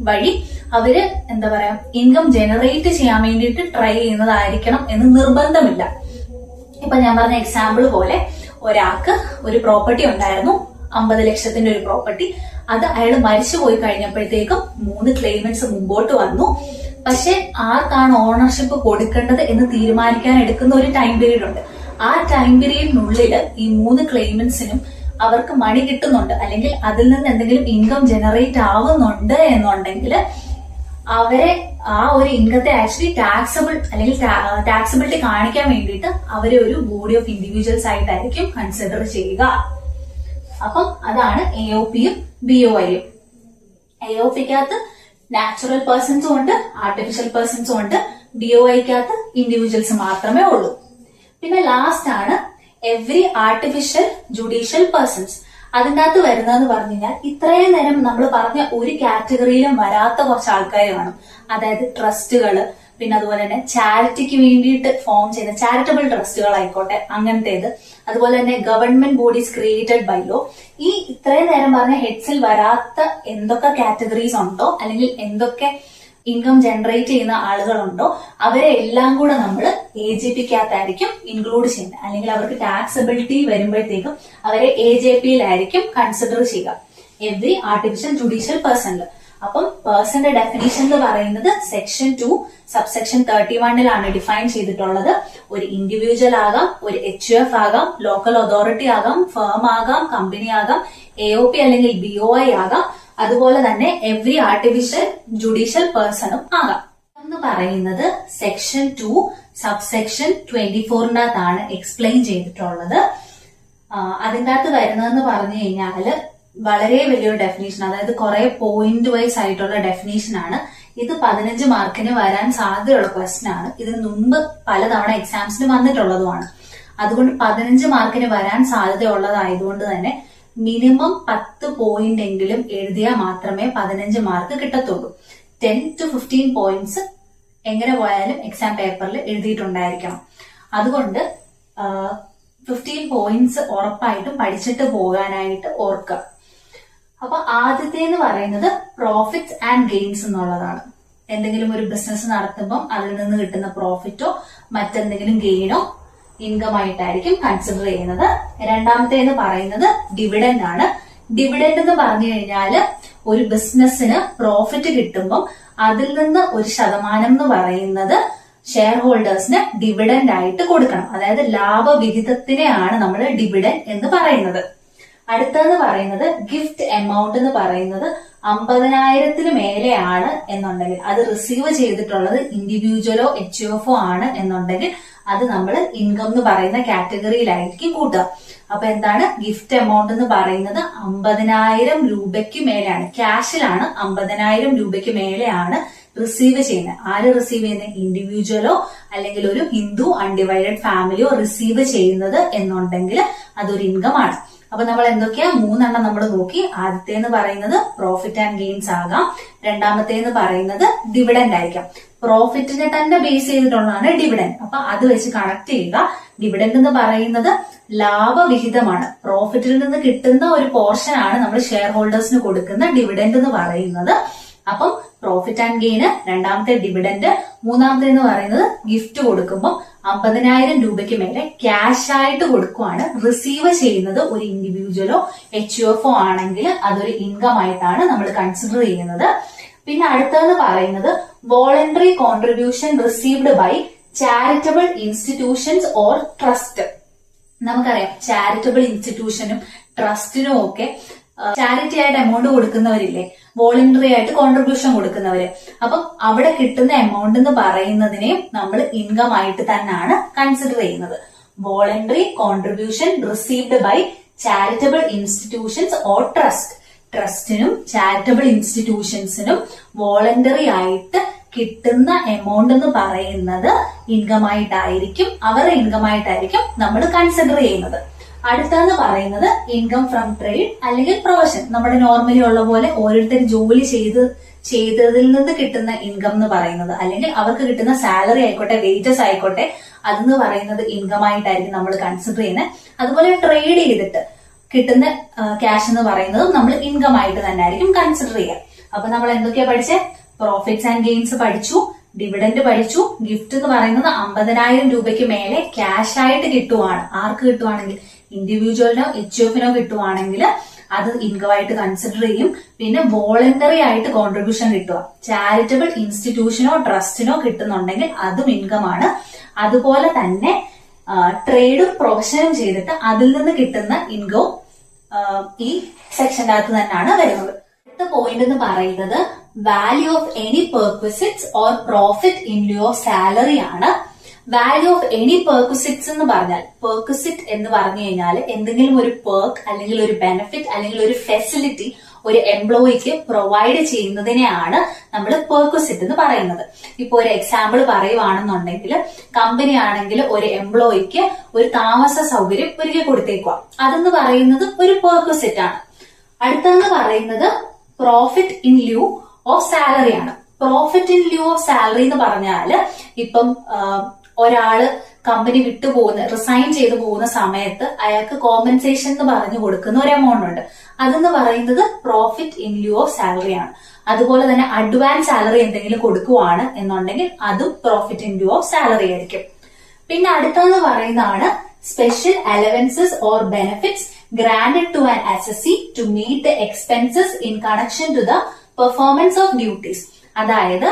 വഴി അവര് എന്താ പറയാ, ഇൻകം ജനറേറ്റ് ചെയ്യാൻ വേണ്ടിയിട്ട് ട്രൈ ചെയ്യുന്നതായിരിക്കണം എന്ന് നിർബന്ധമില്ല. ഇപ്പൊ ഞാൻ പറഞ്ഞ എക്സാമ്പിൾ പോലെ ഒരാൾക്ക് ഒരു പ്രോപ്പർട്ടി ഉണ്ടായിരുന്നു, 50 ലക്ഷത്തിന്റെ ഒരു പ്രോപ്പർട്ടി. അത് അയാൾ മരിച്ചു പോയി കഴിഞ്ഞപ്പോഴത്തേക്കും 3 ക്ലെയിമൻസ് മുമ്പോട്ട് വന്നു. പക്ഷെ ആർക്കാണ് ഓണർഷിപ്പ് കൊടുക്കേണ്ടത് എന്ന് തീരുമാനിക്കാൻ എടുക്കുന്ന ഒരു ടൈം പീരീഡ് ഉണ്ട്. ആ ടൈം പീരീഡിനുള്ളിൽ ഈ 3 ക്ലെയിമൻസിനും അവർക്ക് മണി കിട്ടുന്നുണ്ട്, അല്ലെങ്കിൽ അതിൽ നിന്ന് എന്തെങ്കിലും ഇൻകം ജനറേറ്റ് ആവുന്നുണ്ട് എന്നുണ്ടെങ്കിൽ അവരെ ആ ഒരു ഇൻകത്തെ ആക്ച്വലി ടാക്സബിൾ, അല്ലെങ്കിൽ ടാക്സബിലിറ്റി കാണിക്കാൻ വേണ്ടിയിട്ട് അവരെ ഒരു ബോഡി ഓഫ് ഇൻഡിവിജ്വൽസ് ആയിട്ടായിരിക്കും കൺസിഡർ ചെയ്യുക. അപ്പം അതാണ് AOPയും BOIയും. AOPക്കകത്ത് നാച്ചുറൽ പേഴ്സൺസും ഉണ്ട്, ആർട്ടിഫിഷ്യൽ പേഴ്സൺസും ഉണ്ട്. BOIക്കകത്ത് ഇൻഡിവിജ്വൽസ് മാത്രമേ ഉള്ളൂ. പിന്നെ ലാസ്റ്റ് ആണ് എവറി ആർട്ടിഫിഷ്യൽ ജുഡീഷ്യൽ പേഴ്സൺസ്. അതിൻ്റെ അകത്ത് വരുന്നതെന്ന് പറഞ്ഞു കഴിഞ്ഞാൽ ഇത്രയും നേരം നമ്മൾ പറഞ്ഞ ഒരു കാറ്റഗറിയിലും വരാത്ത കുറച്ച് ആൾക്കാർ കാണും. അതായത് ട്രസ്റ്റുകള്, പിന്നെ അതുപോലെ തന്നെ ചാരിറ്റിക്ക് വേണ്ടിയിട്ട് ഫോം ചെയ്യുന്ന ചാരിറ്റബിൾ ട്രസ്റ്റുകൾ ആയിക്കോട്ടെ, അങ്ങനത്തേത്. അതുപോലെ തന്നെ government bodies created by law. ഈ ഇത്രയും നേരം പറഞ്ഞ ഹെഡ്സിൽ വരാത്ത എന്തൊക്കെ കാറ്റഗറീസ് ഉണ്ടോ, അല്ലെങ്കിൽ എന്തൊക്കെ ഇൻകം ജനറേറ്റ് ചെയ്യുന്ന ആളുകളുണ്ടോ, അവരെ എല്ലാം കൂടെ നമ്മൾ AGPക്കകത്തായിരിക്കും ഇൻക്ലൂഡ് ചെയ്യുന്നത്. അല്ലെങ്കിൽ അവർക്ക് ടാക്സബിലിറ്റി വരുമ്പോഴത്തേക്കും അവരെ AJPയിലായിരിക്കും കൺസിഡർ ചെയ്യുക, എവറി ആർട്ടിഫിഷ്യൽ ജുഡീഷ്യൽ പേഴ്സണിൽ. അപ്പം പേഴ്സന്റെ ഡെഫിനിഷൻ എന്ന് പറയുന്നത് സെക്ഷൻ 2 സബ്സെക്ഷൻ 31 ഡിഫൈൻ ചെയ്തിട്ടുള്ളത്. ഒരു ഇൻഡിവിജ്വൽ ആകാം, ഒരു HUF ആകാം, ലോക്കൽ അതോറിറ്റി ആകാം, ഫേം ആകാം, കമ്പനി ആകാം, AOP അല്ലെങ്കിൽ BOI ആകാം. അതുപോലെ തന്നെ എവറി ആർട്ടിഫിഷ്യൽ ജുഡീഷ്യൽ പേഴ്സണും ആകാം എന്ന് പറയുന്നത് സെക്ഷൻ 2 സബ്സെക്ഷൻ 24 എക്സ്പ്ലെയിൻ ചെയ്തിട്ടുള്ളത്. അതിൻ്റെ അകത്ത് വരുന്നതെന്ന് പറഞ്ഞു കഴിഞ്ഞാല് വളരെ വലിയൊരു ഡെഫിനേഷൻ, അതായത് കുറെ പോയിന്റ് വൈസ് ആയിട്ടുള്ള ഡെഫിനേഷൻ ആണ്. ഇത് 15 മാർക്കിന് വരാൻ സാധ്യതയുള്ള ക്വസ്റ്റ്യൻ ആണ്. ഇതിന് മുമ്പ് പലതവണ എക്സാംസിന് വന്നിട്ടുള്ളതുമാണ്. അതുകൊണ്ട് 15 മാർക്കിന് വരാൻ സാധ്യതയുള്ളതായതുകൊണ്ട് തന്നെ മിനിമം 10 പോയിന്റ് എങ്കിലും എഴുതിയാൽ മാത്രമേ 15 മാർക്ക് കിട്ടത്തുള്ളൂ. 10 to 15 പോയിന്റ്സ് എങ്ങനെ പോയാലും എക്സാം പേപ്പറിൽ എഴുതിയിട്ടുണ്ടായിരിക്കണം. അതുകൊണ്ട് 15 പോയിന്റ്സ് ഉറപ്പായിട്ടും പഠിച്ചിട്ട് പോകാനായിട്ട് ഓർക്കുക. അപ്പൊ ആദ്യത്തേന്ന് പറയുന്നത് പ്രോഫിറ്റ്സ് ആൻഡ് ഗെയിൻസ് എന്നുള്ളതാണ്. എന്തെങ്കിലും ഒരു ബിസിനസ് നടത്തുമ്പം അതിൽ നിന്ന് കിട്ടുന്ന പ്രോഫിറ്റോ മറ്റെന്തെങ്കിലും ഗെയിനോ ഇൻകം ആയിട്ടായിരിക്കും കൺസിഡർ ചെയ്യുന്നത്. രണ്ടാമത്തേന്ന് പറയുന്നത് ഡിവിഡൻഡ് ആണ്. ഡിവിഡൻഡ് എന്ന് പറഞ്ഞു കഴിഞ്ഞാൽ ഒരു ബിസിനസ്സിന് പ്രോഫിറ്റ് കിട്ടുമ്പോൾ അതിൽ നിന്ന് ഒരു ശതമാനം എന്ന് പറയുന്നത് ഷെയർ ഹോൾഡേഴ്സിന് ഡിവിഡൻഡ് ആയിട്ട് കൊടുക്കണം. അതായത് ലാഭവിഹിതത്തിനെയാണ് നമ്മൾ ഡിവിഡൻഡ് എന്ന് പറയുന്നത്. അടുത്തതെന്ന് പറയുന്നത് ഗിഫ്റ്റ് എമൗണ്ട് എന്ന് പറയുന്നത് 50,000 മേലെയാണ് എന്നുണ്ടെങ്കിൽ, അത് റിസീവ് ചെയ്തിട്ടുള്ളത് ഇൻഡിവിജ്വലോ HUFO ആണ് എന്നുണ്ടെങ്കിൽ അത് നമ്മൾ ഇൻകം എന്ന് പറയുന്ന കാറ്റഗറിയിലായിരിക്കും കൂട്ടുക. അപ്പൊ എന്താണ് ഗിഫ്റ്റ് എമൗണ്ട് എന്ന് പറയുന്നത് 50,000 രൂപയ്ക്ക് മേലെയാണ്, ക്യാഷിലാണ് 50,000 രൂപയ്ക്ക് മേലെയാണ് റിസീവ് ചെയ്യുന്നത്. ആര് റിസീവ് ചെയ്യുന്നത്? ഇൻഡിവിജ്വലോ അല്ലെങ്കിൽ ഒരു ഹിന്ദു അൺഡിവൈഡഡ് ഫാമിലിയോ റിസീവ് ചെയ്യുന്നത് എന്നുണ്ടെങ്കിൽ അതൊരു ഇൻകം ആണ്. അപ്പൊ നമ്മൾ എന്തൊക്കെയാ 3 നമ്മൾ നോക്കി. ആദ്യത്തേന്ന് പറയുന്നത് പ്രോഫിറ്റ് ആൻഡ് ഗെയിൻസ് ആകാം, രണ്ടാമത്തേന്ന് പറയുന്നത് ഡിവിഡൻഡ് ആയിരിക്കാം. പ്രോഫിറ്റിനെ തന്നെ ബേസ് ചെയ്തിട്ടുള്ളതാണ് ഡിവിഡൻഡ്. അപ്പൊ അത് വെച്ച് കണക്ട് ചെയ്യുക. ഡിവിഡൻഡ് എന്ന് പറയുന്നത് ലാഭവിഹിതമാണ്, പ്രോഫിറ്റിൽ നിന്ന് കിട്ടുന്ന ഒരു പോർഷൻ ആണ് നമ്മൾ ഷെയർ ഹോൾഡേഴ്സിന് കൊടുക്കുന്ന ഡിവിഡൻഡ് എന്ന് പറയുന്നത്. അപ്പം പ്രോഫിറ്റ് ആൻഡ് ഗെയിന്, രണ്ടാമത്തെ ഡിവിഡൻഡ്, മൂന്നാമത്തെ എന്ന് പറയുന്നത് ഗിഫ്റ്റ് കൊടുക്കുമ്പോൾ 50,000 രൂപയ്ക്ക് മേലെ ക്യാഷ് ആയിട്ട് കൊടുക്കുവാണ്. റിസീവ് ചെയ്യുന്നത് ഒരു ഇൻഡിവിജ്വലോ HUFO ആണെങ്കിൽ അതൊരു ഇൻകം ആയിട്ടാണ് നമ്മൾ കൺസിഡർ ചെയ്യുന്നത്. പിന്നെ അടുത്തതെന്ന് പറയുന്നത് voluntary contribution received by charitable institutions or trust. നമുക്കറിയാം ചാരിറ്റബിൾ ഇൻസ്റ്റിറ്റ്യൂഷനും ട്രസ്റ്റിനും ഒക്കെ ചാരിറ്റി ആയിട്ട് എമൗണ്ട് കൊടുക്കുന്നവരില്ലേ, വോളണ്ടറി ആയിട്ട് കോൺട്രിബ്യൂഷൻ കൊടുക്കുന്നവര്. അപ്പം അവിടെ കിട്ടുന്ന എമൗണ്ട് എന്ന് പറയുന്നതിനെയും നമ്മൾ ഇൻകം ആയിട്ട് തന്നെയാണ് കൺസിഡർ ചെയ്യുന്നത്. Voluntary contribution received by charitable institutions or trust. ട്രസ്റ്റിനും ചാരിറ്റബിൾ ഇൻസ്റ്റിറ്റ്യൂഷൻസിനും വോളണ്ടറി ആയിട്ട് കിട്ടുന്ന എമൗണ്ട് എന്ന് പറയുന്നത് ഇൻകം ആയിട്ടായിരിക്കും, അവരുടെ ഇൻകം ആയിട്ടായിരിക്കും നമ്മൾ കൺസിഡർ ചെയ്യുന്നത്. അടുത്തെന്ന് പറയുന്നത് ഇൻകം ഫ്രം ട്രേഡ് അല്ലെങ്കിൽ പ്രൊഫഷൻ. നമ്മുടെ നോർമലി ഉള്ള പോലെ ഓരോരുത്തർ ജോലി ചെയ്തതിൽ നിന്ന് കിട്ടുന്ന ഇൻകം എന്ന് പറയുന്നത്, അല്ലെങ്കിൽ അവർക്ക് കിട്ടുന്ന സാലറി ആയിക്കോട്ടെ, വേജസ് ആയിക്കോട്ടെ, അതെന്ന് പറയുന്നത് ഇൻകം ആയിട്ടായിരിക്കും നമ്മൾ കൺസിഡർ ചെയ്യുന്നത്. അതുപോലെ ട്രേഡ് ചെയ്തിട്ട് കിട്ടുന്ന ക്യാഷ് എന്ന് പറയുന്നതും നമ്മൾ ഇൻകം ആയിട്ട് തന്നെ ആയിരിക്കും കൺസിഡർ ചെയ്യുക. അപ്പൊ നമ്മൾ എന്തൊക്കെയാ പഠിച്ചേ? പ്രോഫിറ്റ്സ് ആൻഡ് ഗെയിൻസ് പഠിച്ചു, ഡിവിഡൻഡ് പഠിച്ചു. ഗിഫ്റ്റ് എന്ന് പറയുന്നത് 50,000 രൂപയ്ക്ക് മേലെ ക്യാഷ് ആയിട്ട് കിട്ടുവാണ്. ആർക്ക് കിട്ടുവാണെങ്കിൽ ഇൻഡിവിജ്വലിനോ HUFO കിട്ടുവാണെങ്കിൽ അത് ഇൻകം ആയിട്ട് കൺസിഡർ ചെയ്യും. പിന്നെ വോളണ്ടറി ആയിട്ട് കോൺട്രിബ്യൂഷൻ കിട്ടുക, ചാരിറ്റബിൾ ഇൻസ്റ്റിറ്റ്യൂഷനോ ട്രസ്റ്റിനോ കിട്ടുന്നുണ്ടെങ്കിൽ അതും ഇൻകം ആണ്. അതുപോലെ തന്നെ ട്രേഡും പ്രൊഫഷനും ചെയ്തിട്ട് അതിൽ നിന്ന് കിട്ടുന്ന ഇൻകം ഈ സെക്ഷന്റെ അകത്ത് തന്നെയാണ് വരുന്നത്. അടുത്ത പോയിന്റ് എന്ന് പറയുന്നത് value of any perquisites or profit in lieu of salary ആണ്. വാല്യൂ ഓഫ് എനി പെർക്വിസിറ്റ്സ് എന്ന് പറഞ്ഞാൽ, പെർക്വിസിറ്റ് എന്ന് പറഞ്ഞു കഴിഞ്ഞാൽ എന്തെങ്കിലും ഒരു പെർക്ക് അല്ലെങ്കിൽ ഒരു ബെനിഫിറ്റ് അല്ലെങ്കിൽ ഒരു ഫെസിലിറ്റി ഒരു എംപ്ലോയിക്ക് പ്രൊവൈഡ് ചെയ്യുന്നതിനെയാണ് നമ്മൾ പെർക്വിസിറ്റ് എന്ന് പറയുന്നത്. ഇപ്പൊ ഒരു എക്സാമ്പിൾ പറയുവാണെന്നുണ്ടെങ്കിൽ, കമ്പനി ആണെങ്കിൽ ഒരു എംപ്ലോയിക്ക് ഒരു താമസ സൗകര്യം ഒരുക്കി കൊടുത്തേക്കുക, അതെന്ന് പറയുന്നത് ഒരു പെർക്വിസിറ്റ് ആണ്. അടുത്തെന്ന് പറയുന്നത് profit in lieu of salary ആണ്. Profit in lieu of salary എന്ന് പറഞ്ഞാല് ഇപ്പം ഒരാള് കമ്പനി വിട്ടുപോകുന്ന, റിസൈൻ ചെയ്തു പോകുന്ന സമയത്ത് അയാൾക്ക് കോമ്പൻസേഷൻ എന്ന് പറഞ്ഞു കൊടുക്കുന്ന ഒരു എമൗണ്ട് ഉണ്ട്, അതെന്ന് പറയുന്നത് profit in lieu of salary ആണ്. അതുപോലെ തന്നെ അഡ്വാൻസ് സാലറി എന്തെങ്കിലും കൊടുക്കുവാണ് എന്നുണ്ടെങ്കിൽ അതും profit in lieu of salary ആയിരിക്കും. പിന്നെ അടുത്തതെന്ന് പറയുന്നതാണ് special allowances or benefits granted to an assessee to meet the expenses in connection to the performance of duties. അതായത്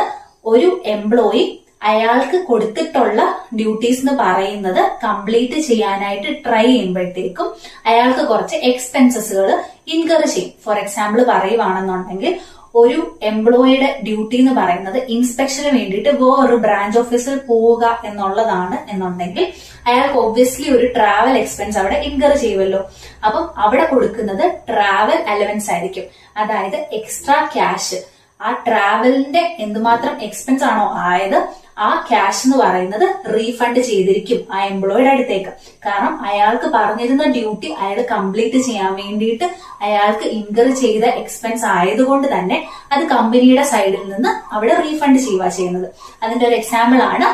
ഒരു എംപ്ലോയി അയാൾക്ക് കൊടുത്തിട്ടുള്ള ഡ്യൂട്ടീസ് എന്ന് പറയുന്നത് കംപ്ലീറ്റ് ചെയ്യാനായിട്ട് ട്രൈ ചെയ്യുമ്പോഴത്തേക്കും അയാൾക്ക് കുറച്ച് എക്സ്പെൻസസുകൾ ഇൻകർ ചെയ്യും. ഫോർ എക്സാമ്പിൾ പറയുവാണെന്നുണ്ടെങ്കിൽ, ഒരു എംപ്ലോയിയുടെ ഡ്യൂട്ടി എന്ന് പറയുന്നത് ഇൻസ്പെക്ഷന് വേണ്ടിയിട്ട് വേറൊരു ബ്രാഞ്ച് ഓഫീസിൽ പോവുക എന്നുള്ളതാണ് എന്നുണ്ടെങ്കിൽ അയാൾക്ക് ഒബ്വിയസ്ലി ഒരു ട്രാവൽ എക്സ്പെൻസ് അവിടെ ഇൻകർ ചെയ്യുമല്ലോ. അപ്പം അവിടെ കൊടുക്കുന്നത് ട്രാവൽ അലവൻസ് ആയിരിക്കും. അതായത് എക്സ്ട്രാ ക്യാഷ്, ആ ട്രാവലിന്റെ എന്തുമാത്രം എക്സ്പെൻസ് ആണോ ആയത് ആ ക്യാഷ് എന്ന് പറയുന്നത് റീഫണ്ട് ചെയ്തിരിക്കും ആ എംപ്ലോയിയുടെ അടുത്തേക്ക്. കാരണം അയാൾക്ക് പറഞ്ഞിരുന്ന ഡ്യൂട്ടി അയാൾ കംപ്ലീറ്റ് ചെയ്യാൻ വേണ്ടിയിട്ട് അയാൾക്ക് ഇൻകർ ചെയ്ത എക്സ്പെൻസ് ആയതുകൊണ്ട് തന്നെ അത് കമ്പനിയുടെ സൈഡിൽ നിന്ന് അവിടെ റീഫണ്ട് ചെയ്യുക ചെയ്യുന്നത്. അതിന്റെ ഒരു എക്സാമ്പിൾ ആണ്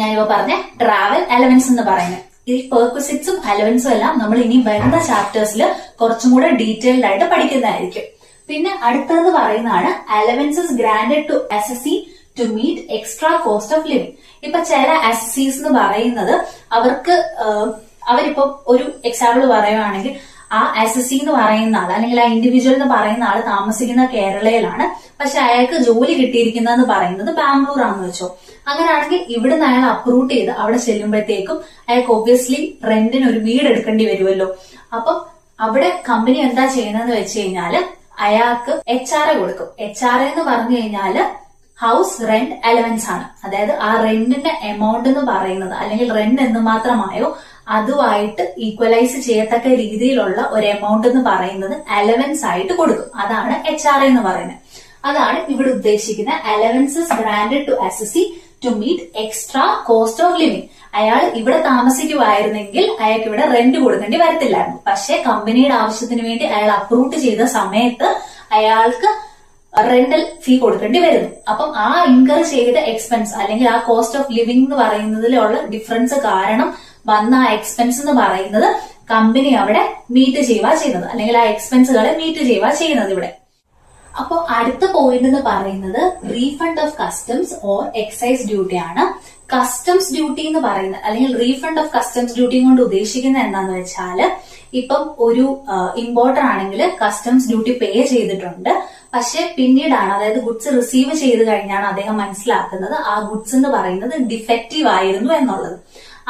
ഞാനിപ്പോ പറഞ്ഞ ട്രാവൽ അലവൻസ് എന്ന് പറയുന്നത്. ഈ പെർക്വിസിറ്റ്സും അലവൻസും എല്ലാം നമ്മൾ ഇനി വരുന്ന ചാപ്റ്റേഴ്സിൽ കുറച്ചും കൂടെ ഡീറ്റെയിൽഡ് ആയിട്ട് പഠിക്കുന്നതായിരിക്കും. പിന്നെ അടുത്തതെന്ന് പറയുന്നതാണ് allowances granted to assessee to meet extra cost of living. ഇപ്പൊ ചില അസസീസ് എന്ന് പറയുന്നത് അവരിപ്പോ ഒരു എക്സാമ്പിൾ പറയുവാണെങ്കിൽ ആ SSC എന്ന് പറയുന്ന ആൾ അല്ലെങ്കിൽ ആ ഇൻഡിവിജ്വൽ എന്ന് പറയുന്ന ആൾ താമസിക്കുന്ന കേരളയിലാണ്, പക്ഷെ അയാൾക്ക് ജോലി കിട്ടിയിരിക്കുന്നതെന്ന് പറയുന്നത് ബാംഗ്ലൂർ ആണെന്ന് വെച്ചോ. അങ്ങനെയാണെങ്കിൽ ഇവിടുന്ന് അയാൾ അപ്രൂവ് ചെയ്ത് അവിടെ ചെല്ലുമ്പോഴത്തേക്കും അയാൾക്ക് ഒബ്വിയസ്ലി റെന്റിന് ഒരു വീട് എടുക്കേണ്ടി വരുമല്ലോ. അപ്പം അവിടെ കമ്പനി എന്താ ചെയ്യുന്നതെന്ന് വെച്ച് കഴിഞ്ഞാല് അയാൾക്ക് HRA കൊടുക്കും. HRA എന്ന് പറഞ്ഞു കഴിഞ്ഞാല് ഹൗസ് റെന്റ് അലവൻസ് ആണ്. അതായത് ആ റെന്റിന്റെ എമൗണ്ട് എന്ന് പറയുന്നത് അല്ലെങ്കിൽ റെന്റ് എന്ന് മാത്രമായോ അതുമായിട്ട് ഈക്വലൈസ് ചെയ്യത്തക്ക രീതിയിലുള്ള ഒരു എമൗണ്ട് എന്ന് പറയുന്നത് അലവൻസ് ആയിട്ട് കൊടുക്കും. അതാണ് HRA എന്ന് പറയുന്നത്. അതാണ് ഇവിടെ ഉദ്ദേശിക്കുന്ന allowances granted to SSC to meet extra cost of living. അയാൾ ഇവിടെ താമസിക്കുമായിരുന്നെങ്കിൽ അയാൾക്ക് ഇവിടെ റെന്റ് കൊടുക്കേണ്ടി വരത്തില്ലായിരുന്നു. പക്ഷെ കമ്പനിയുടെ ആവശ്യത്തിന് വേണ്ടി അയാൾ അപ്രൂവ് ചെയ്ത സമയത്ത് അയാൾക്ക് റെന്റൽ ഫീ കൊടുക്കേണ്ടി വരുന്നു. അപ്പം ആ ഇൻകർ ചെയ്ത എക്സ്പെൻസ് അല്ലെങ്കിൽ ആ കോസ്റ്റ് ഓഫ് ലിവിംഗ് എന്ന് പറയുന്നതിലുള്ള ഡിഫറൻസ് കാരണം വന്ന ആ എക്സ്പെൻസ് എന്ന് പറയുന്നത് കമ്പനി അവിടെ മീറ്റ് ചെയ്യുക ചെയ്യുന്നത്, അല്ലെങ്കിൽ ആ എക്സ്പെൻസുകളെ മീറ്റ് ചെയ്യുക ചെയ്യുന്നത് ഇവിടെ. അപ്പോൾ അടുത്ത പോയിന്റ് എന്ന് പറയുന്നത് refund of customs or excise duty ആണ്. കസ്റ്റംസ് ഡ്യൂട്ടി എന്ന് പറയുന്നത് അല്ലെങ്കിൽ റീഫണ്ട് ഓഫ് കസ്റ്റംസ് ഡ്യൂട്ടി കൊണ്ട് ഉദ്ദേശിക്കുന്നത് എന്താന്ന് വെച്ചാല് ഇപ്പം ഒരു ഇമ്പോർട്ടർ ആണെങ്കിൽ കസ്റ്റംസ് ഡ്യൂട്ടി പേ ചെയ്തിട്ടുണ്ട്, പക്ഷെ പിന്നീടാണ്, അതായത് ഗുഡ്സ് റിസീവ് ചെയ്ത് കഴിഞ്ഞാണ് അദ്ദേഹം മനസ്സിലാക്കുന്നത് ആ ഗുഡ്സ് എന്ന് പറയുന്നത് ഡിഫക്റ്റീവ് ആയിരുന്നു എന്നുള്ളത്.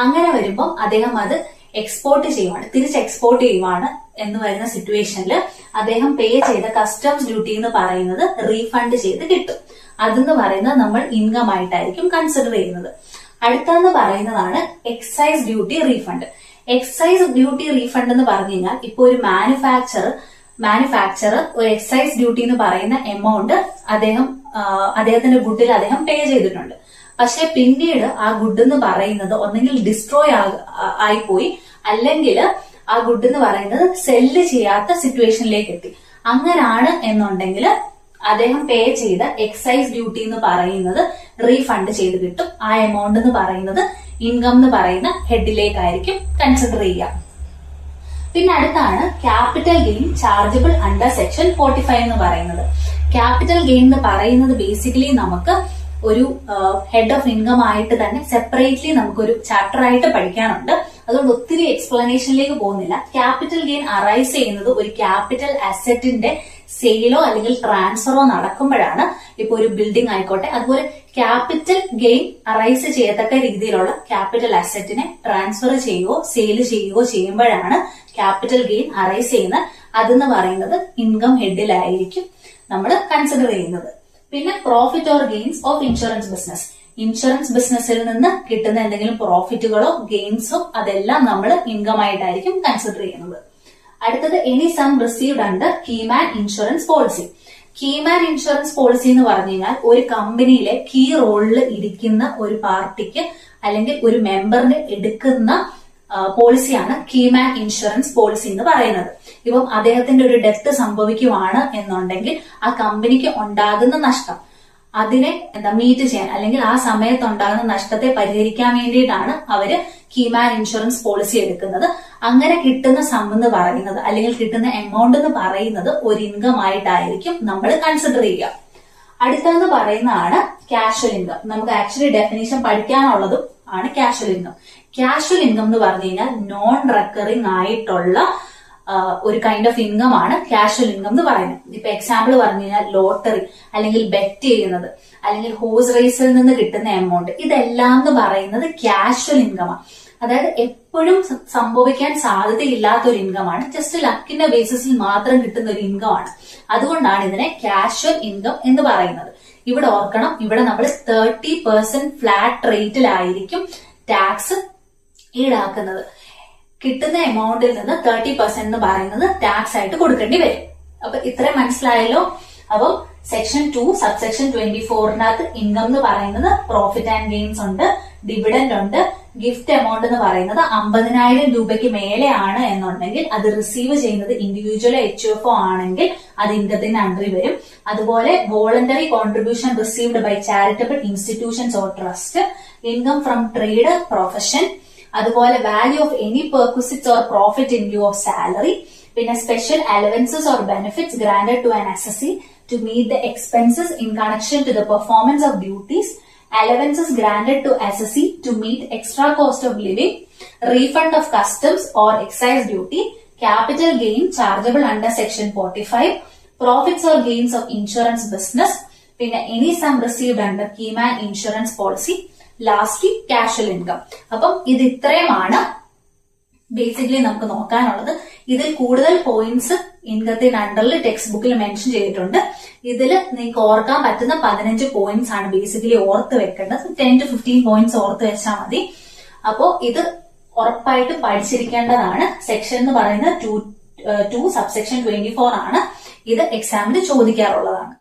അങ്ങനെ വരുമ്പോൾ അദ്ദേഹം അത് എക്സ്പോർട്ട് ചെയ്യുവാണ്, തിരിച്ച് എക്സ്പോർട്ട് ചെയ്യുവാണ് എന്ന് വരുന്ന സിറ്റുവേഷനിൽ അദ്ദേഹം പേ ചെയ്ത കസ്റ്റംസ് ഡ്യൂട്ടി എന്ന് പറയുന്നത് റീഫണ്ട് ചെയ്ത് കിട്ടും. അതെന്ന് പറയുന്നത് നമ്മൾ ഇൻകം ആയിട്ടായിരിക്കും കൺസിഡർ ചെയ്യുന്നത്. അടുത്തെന്ന് പറയുന്നതാണ് excise duty refund. Excise duty refund എന്ന് പറഞ്ഞു കഴിഞ്ഞാൽ ഇപ്പൊ ഒരു മാനുഫാക്ചറർ ഒരു എക്സൈസ് ഡ്യൂട്ടി എന്ന് പറയുന്ന എമൗണ്ട് അദ്ദേഹത്തിന്റെ ഗുഡിൽ അദ്ദേഹം പേ ചെയ്തിട്ടുണ്ട്. പക്ഷെ പിന്നീട് ആ ഗുഡ് എന്ന് പറയുന്നത് ഒന്നെങ്കിൽ ഡിസ്ട്രോയ് ആയിപ്പോയി, അല്ലെങ്കിൽ ആ ഗുഡ് എന്ന് പറയുന്നത് സെല്ല് ചെയ്യാത്ത സിറ്റുവേഷനിലേക്ക് എത്തി. അങ്ങനാണ് എന്നുണ്ടെങ്കിൽ അദ്ദേഹം പേ ചെയ്ത എക്സൈസ് ഡ്യൂട്ടി എന്ന് പറയുന്നത് റീഫണ്ട് ചെയ്ത് കിട്ടും. ആ എമൗണ്ട് എന്ന് പറയുന്നത് ഇൻകം എന്ന് പറയുന്ന ഹെഡിലേക്കായിരിക്കും കൺസിഡർ ചെയ്യുക. പിന്നെ അടുത്താണ് capital gain chargeable under section 45 എന്ന് പറയുന്നത്. ക്യാപിറ്റൽ ഗെയിൻ എന്ന് പറയുന്നത് ബേസിക്കലി നമുക്ക് ഒരു ഹെഡ് ഓഫ് ഇൻകം ആയിട്ട് തന്നെ സെപ്പറേറ്റ്ലി നമുക്കൊരു ചാപ്റ്റർ ആയിട്ട് പഠിക്കാനുണ്ട്. അതുകൊണ്ട് ഒത്തിരി എക്സ്പ്ലനേഷനിലേക്ക് പോകുന്നില്ല. ക്യാപിറ്റൽ ഗെയിൻ അറൈസ് ചെയ്യുന്നത് ഒരു ക്യാപിറ്റൽ അസറ്റിന്റെ സെയിലോ അല്ലെങ്കിൽ ട്രാൻസ്ഫറോ നടക്കുമ്പോഴാണ്. ഇപ്പൊ ഒരു ബിൽഡിംഗ് ആയിക്കോട്ടെ, അതുപോലെ ക്യാപിറ്റൽ ഗെയിൻ അറൈസ് ചെയ്യത്തക്ക രീതിയിലുള്ള ക്യാപിറ്റൽ അസറ്റിനെ ട്രാൻസ്ഫർ ചെയ്യുകയോ സെയിൽ ചെയ്യുകയോ ചെയ്യുമ്പോഴാണ് ക്യാപിറ്റൽ ഗെയിൻ അറൈസ് ചെയ്യുന്നത്. അതെന്ന് പറയുന്നത് ഇൻകം ഹെഡിലായിരിക്കും നമ്മൾ കൺസിഡർ ചെയ്യുന്നത്. പിന്നെ profit or gains of insurance business. Insurance ബിസിനസ്സിൽ നിന്ന് കിട്ടുന്ന എന്തെങ്കിലും പ്രോഫിറ്റുകളോ ഗെയിൻസോ അതെല്ലാം നമ്മൾ ഇൻകം ആയിട്ടായിരിക്കും കൺസിഡർ ചെയ്യുന്നത്. അടുത്തത് any sum received under keyman insurance policy. Keyman insurance policy എന്ന് പറഞ്ഞു കഴിഞ്ഞാൽ ഒരു കമ്പനിയിലെ കീ റോളിൽ ഇരിക്കുന്ന ഒരു പാർട്ടിക്ക് അല്ലെങ്കിൽ ഒരു മെമ്പറിന് എടുക്കുന്ന പോളിസിയാണ് കീമാൻ ഇൻഷുറൻസ് പോളിസി എന്ന് പറയുന്നത്. ഇപ്പം അദ്ദേഹത്തിന്റെ ഒരു ഡെത്ത് സംഭവിക്കുവാണ് എന്നുണ്ടെങ്കിൽ ആ കമ്പനിക്ക് ഉണ്ടാകുന്ന നഷ്ടം അതിനെ മീറ്റ് ചെയ്യാൻ അല്ലെങ്കിൽ ആ സമയത്ത് ഉണ്ടാകുന്ന നഷ്ടത്തെ പരിഹരിക്കാൻ വേണ്ടിയിട്ടാണ് അവര് കീമാൻ ഇൻഷുറൻസ് പോളിസി എടുക്കുന്നത്. അങ്ങനെ കിട്ടുന്ന സം എന്ന് പറയുന്നത് അല്ലെങ്കിൽ കിട്ടുന്ന എമൗണ്ട് എന്ന് പറയുന്നത് ഒരു ഇൻകം ആയിട്ടായിരിക്കും നമ്മൾ കൺസിഡർ ചെയ്യുക. അടുത്തെന്ന് പറയുന്നതാണ് കാഷ്വൽ ഇൻകം. നമുക്ക് ആക്ച്വലി ഡെഫിനേഷൻ പഠിക്കാനുള്ളതും ആണ് കാഷ്വൽ ഇൻകം. കാഷ്വൽ ഇൻകം എന്ന് പറഞ്ഞു കഴിഞ്ഞാൽ നോൺ റെക്കറിംഗ് ആയിട്ടുള്ള ഒരു കൈൻഡ് ഓഫ് ഇൻകം ആണ് കാഷ്വൽ ഇൻകം എന്ന് പറയുന്നത്. ഇപ്പൊ എക്സാമ്പിൾ പറഞ്ഞു കഴിഞ്ഞാൽ ലോട്ടറി അല്ലെങ്കിൽ ബെറ്റ് ചെയ്യുന്നത് അല്ലെങ്കിൽ ഹോഴ്സ് റേസിൽ നിന്ന് കിട്ടുന്ന എമൗണ്ട്, ഇതെല്ലാം എന്ന് പറയുന്നത് കാഷ്വൽ ഇൻകമാണ്. അതായത് എപ്പോഴും സംഭവിക്കാൻ സാധ്യതയില്ലാത്ത ഒരു ഇൻകമാണ്, ജസ്റ്റ് ലക്കിന്റെ ബേസിസിൽ മാത്രം കിട്ടുന്ന ഒരു ഇൻകമാണ്. അതുകൊണ്ടാണ് ഇതിനെ കാഷ്വൽ ഇൻകം എന്ന് പറയുന്നത്. ഇവിടെ ഓർക്കണം, ഇവിടെ നമ്മൾ 30% ഫ്ലാറ്റ് റേറ്റിലായിരിക്കും ടാക്സ് ഈടാക്കുന്നത്. കിട്ടുന്ന എമൗണ്ടിൽ നിന്ന് 30% എന്ന് പറയുന്നത് ടാക്സ് ആയിട്ട് കൊടുക്കേണ്ടി വരും. അപ്പൊ ഇത്രയും മനസ്സിലായല്ലോ. അപ്പം സെക്ഷൻ 2 സബ്സെക്ഷൻ 24-നകത്ത് ഇൻകം എന്ന് പറയുന്നത് പ്രോഫിറ്റ് ആൻഡ് ഗെയിൻസ് ഉണ്ട്, ഡിവിഡൻഡ് ഉണ്ട്. ഗിഫ്റ്റ് എമൗണ്ട് എന്ന് പറയുന്നത് 50,000 രൂപയ്ക്ക് മേലെയാണ് എന്നുണ്ടെങ്കിൽ അത് റിസീവ് ചെയ്യുന്നത് ഇൻഡിവിജ്വലോ HUFO ആണെങ്കിൽ അത് ഇൻകത്തിന് അണ്ടറിൽ വരും. അതുപോലെ voluntary contribution received by charitable institutions or trust, income from trade profession, അതുപോലെ value of any perquisites or profit in view of salary, പിന്നെ special allowances or benefits granted to an assessee to meet the expenses in connection to the performance of duties, allowances granted to assessee to meet extra cost of living, refund of customs or excise duty, capital gain chargeable under section 45, profits or gains of insurance business, പിന്നെ any sum received under keyman insurance policy, lastly casual income. അപ്പം ഇത് ഇത്രയുമാണ് basically നമുക്ക് നോക്കാനുള്ളത്. ഇതിൽ കൂടുതൽ points ഇൻകത്തിന്റെ അണ്ടറിൽ text ബുക്കിൽ mention ചെയ്തിട്ടുണ്ട്. ഇതിൽ നിങ്ങൾക്ക് ഓർക്കാൻ പറ്റുന്ന 15 പോയിന്റ്സ് ആണ് ബേസിക്കലി ഓർത്ത് വെക്കേണ്ടത്. 10 to 15 പോയിന്റ്സ് ഓർത്ത് വെച്ചാൽ മതി. അപ്പോ ഇത് ഉറപ്പായിട്ടും പഠിച്ചിരിക്കേണ്ടതാണ്. സെക്ഷൻ എന്ന് പറയുന്നത് 2 സബ്സെക്ഷൻ 24 ആണ്. ഇത് എക്സാമിന് ചോദിക്കാറുള്ളതാണ്.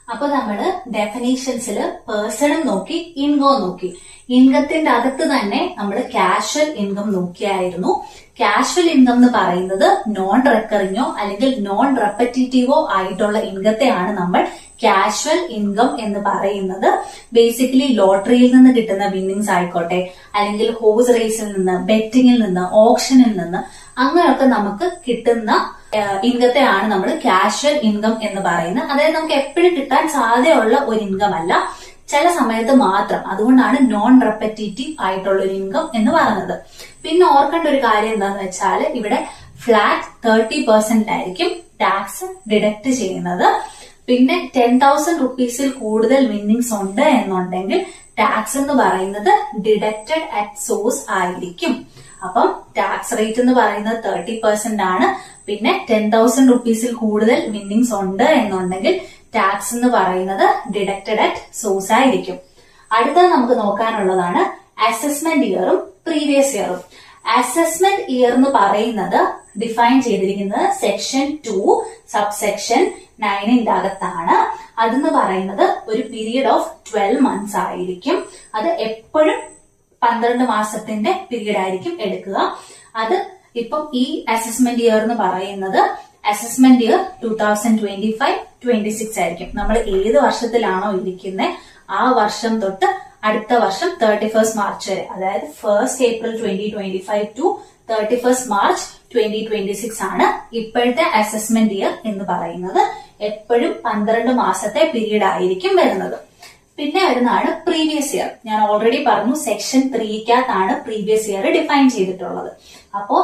അപ്പൊ നമ്മള് ഡെഫിനേഷൻസിൽ പേഴ്സണും നോക്കി, ഇൻകവും നോക്കി. ഇൻകത്തിന്റെ അകത്ത് തന്നെ നമ്മൾ കാഷ്വൽ ഇൻകം നോക്കിയായിരുന്നു. കാഷ്വൽ ഇൻകം എന്ന് പറയുന്നത് നോൺ റെക്കറിങ്ങോ അല്ലെങ്കിൽ നോൺ റെപ്പറ്റീറ്റീവോ ആയിട്ടുള്ള ഇൻകത്തെയാണ് നമ്മൾ കാഷ്വൽ ഇൻകം എന്ന് പറയുന്നത്. ബേസിക്കലി ലോട്ടറിയിൽ നിന്ന് കിട്ടുന്ന വിന്നിങ്സ് ആയിക്കോട്ടെ, അല്ലെങ്കിൽ ഹോഴ്സ് റേസിൽ നിന്ന്, ബെറ്റിംഗിൽ നിന്ന്, ഓപ്ഷനിൽ നിന്ന്, അങ്ങനെയൊക്കെ നമുക്ക് കിട്ടുന്ന ഇൻകത്തെയാണ് നമ്മൾ കാഷ്വൽ ഇൻകം എന്ന് പറയുന്നത്. അതായത് നമുക്ക് എപ്പോഴും കിട്ടാൻ സാധ്യതയുള്ള ഒരു ഇൻകം അല്ല, ചില സമയത്ത് മാത്രം. അതുകൊണ്ടാണ് നോൺ റെപ്പറ്റീറ്റീവ് ആയിട്ടുള്ള ഒരു ഇൻകം എന്ന് പറയുന്നത്. പിന്നെ ഓർക്കേണ്ട ഒരു കാര്യം എന്താന്ന് വെച്ചാൽ ഇവിടെ ഫ്ലാറ്റ് 30% ആയിരിക്കും ടാക്സ് ഡിഡക്ട് ചെയ്യുന്നത്. പിന്നെ 10,000 റുപ്പീസിൽ കൂടുതൽ വിന്നിങ്സ് ഉണ്ട് എന്നുണ്ടെങ്കിൽ ടാക്സ് എന്ന് പറയുന്നത് ഡിഡക്റ്റഡ് അറ്റ് സോഴ്സ് ആയിരിക്കും. അപ്പം ടാക്സ് റേറ്റ് എന്ന് പറയുന്നത് 30% ആണ്. പിന്നെ 10,000 റുപ്പീസിൽ കൂടുതൽ വിന്നിങ്സ് ഉണ്ട് എന്നുണ്ടെങ്കിൽ ടാക്സ് എന്ന് പറയുന്നത് ഡിഡക്റ്റഡ് അറ്റ് സോഴ്സ് ആയിരിക്കും. അടുത്തത് നമുക്ക് നോക്കാനുള്ളതാണ് അസസ്മെന്റ് ഇയറും പ്രീവിയസ് ഇയറും. അസസ്മെന്റ് ഇയർ എന്ന് പറയുന്നത് ഡിഫൈൻ ചെയ്തിരിക്കുന്നത് സെക്ഷൻ 2 സബ്സെക്ഷൻ 9 അകത്താണ്. അതെന്ന് പറയുന്നത് ഒരു പീരീഡ് ഓഫ് 12 months ആയിരിക്കും. അത് എപ്പോഴും 12 മാസത്തിന്റെ പീരീഡ് ആയിരിക്കും എടുക്കുക. അത് ഇപ്പം ഈ അസസ്മെന്റ് ഇയർ എന്ന് പറയുന്നത് അസസ്മെന്റ് ഇയർ 2025-26 ആയിരിക്കും. നമ്മൾ ഏത് വർഷത്തിലാണോ ഇരിക്കുന്നത് ആ വർഷം തൊട്ട് അടുത്ത വർഷം 31st March വരെ, അതായത് 1st April 2025 to 31st March 2026 ആണ് ഇപ്പോഴത്തെ അസസ്മെന്റ് ഇയർ എന്ന് പറയുന്നത്. എപ്പോഴും 12 മാസത്തെ പീരീഡ് ആയിരിക്കും വരുന്നത്. പിന്നെ വരുന്നതാണ് പ്രീവിയസ് ഇയർ. ഞാൻ ഓൾറെഡി പറഞ്ഞു സെക്ഷൻ 3-ക്കകത്താണ് പ്രീവിയസ് ഇയർ ഡിഫൈൻ ചെയ്തിട്ടുള്ളത്. അപ്പോ